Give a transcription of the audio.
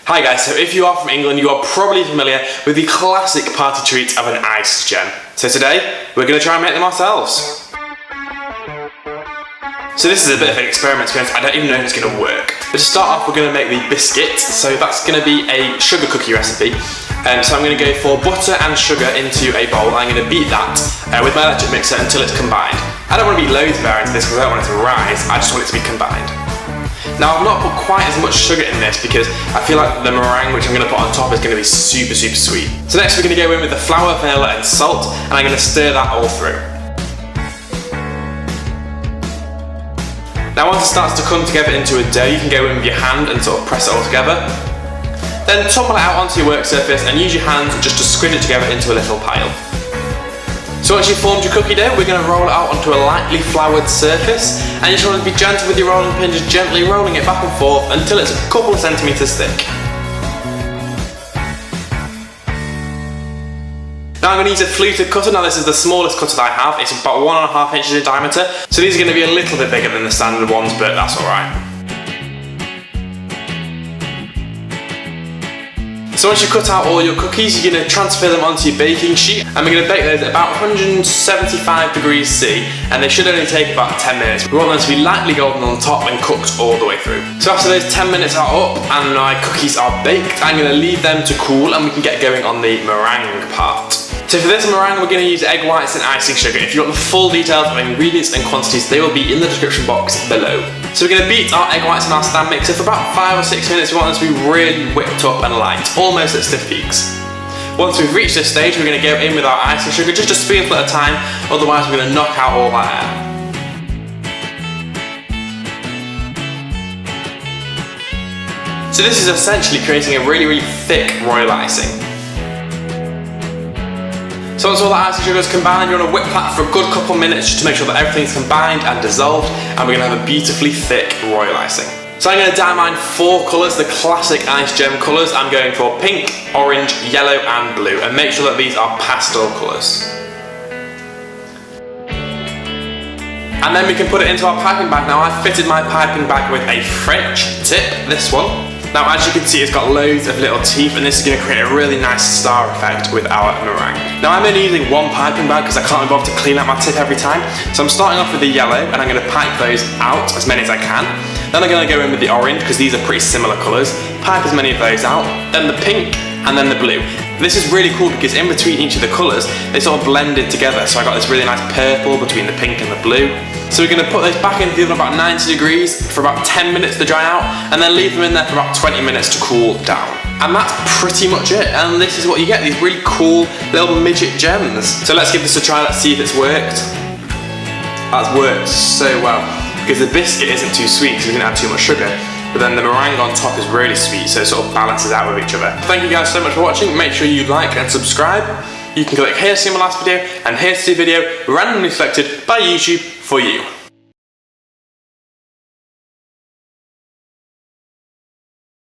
Hi guys, so if you are from England, you are probably familiar with the classic party treat of an ice gem. So today, we're going to try and make them ourselves. So this is a bit of an experiment, to be honest. I don't even know if it's going to work. But to start off, we're going to make the biscuit. So that's going to be a sugar cookie recipe. So I'm going to go for butter and sugar into a bowl. I'm going to beat that with my electric mixer until it's combined. I don't want to beat loads of air into this because I don't want it to rise. I just want it to be combined. Now I've not put quite as much sugar in this because I feel like the meringue which I'm going to put on top is going to be super sweet. So next we're going to go in with the flour, vanilla and salt, and I'm going to stir that all through. Now once it starts to come together into a dough, you can go in with your hand and sort of press it all together. Then tumble it out onto your work surface and use your hands just to squid it together into a little pile. So once you've formed your cookie dough, we're going to roll it out onto a lightly floured surface, and you just want to be gentle with your rolling pin, just gently rolling it back and forth until it's a couple of centimetres thick. Now I'm going to use a fluted cutter. Now this is the smallest cutter that I have. It's about 1.5 inches in diameter, so these are going to be a little bit bigger than the standard ones, but that's alright. So once you cut out all your cookies, you're going to transfer them onto your baking sheet, and we're going to bake those at about 175 degrees C, and they should only take about 10 minutes. We want them to be lightly golden on top and cooked all the way through. So after those 10 minutes are up and my cookies are baked, I'm going to leave them to cool and we can get going on the meringue part. So for this meringue, we're going to use egg whites and icing sugar. If you want the full details of ingredients and quantities, they will be in the description box below. So we're going to beat our egg whites in our stand mixer for about 5 or 6 minutes. We want them to be really whipped up and light, almost at stiff peaks. Once we've reached this stage, we're going to go in with our icing sugar, just a spoonful at a time, otherwise we're going to knock out all that air. So this is essentially creating a really thick royal icing. So once all the icing sugar is combined, you want to whip that for a good couple of minutes just to make sure that everything's combined and dissolved, and we're going to have a beautifully thick royal icing. So I'm going to dye mine 4 colours, the classic ice gem colours. I'm going for pink, orange, yellow and blue, and make sure that these are pastel colours. And then we can put it into our piping bag. Now I've fitted my piping bag with a French tip, this one. Now as you can see, it's got loads of little teeth, and this is going to create a really nice star effect with our meringue. Now I'm only using one piping bag because I can't be bothered to clean out my tip every time. So I'm starting off with the yellow, and I'm going to pipe those out, as many as I can. Then I'm going to go in with the orange, because these are pretty similar colours. Pipe as many of those out. Then the pink, and then the blue. This is really cool because in between each of the colours, they sort of blended together. So I got this really nice purple between the pink and the blue. So we're going to put those back into the oven about 90 degrees for about 10 minutes to dry out, and then leave them in there for about 20 minutes to cool down. And that's pretty much it, and this is what you get, these really cool little midget gems. So let's give this a try, let's see if it's worked. That's worked so well, because the biscuit isn't too sweet because we didn't add too much sugar, but then the meringue on top is really sweet, so it sort of balances out with each other. Thank you guys so much for watching. Make sure you like and subscribe. You can click here to see my last video, and here to see a video randomly selected by YouTube for you.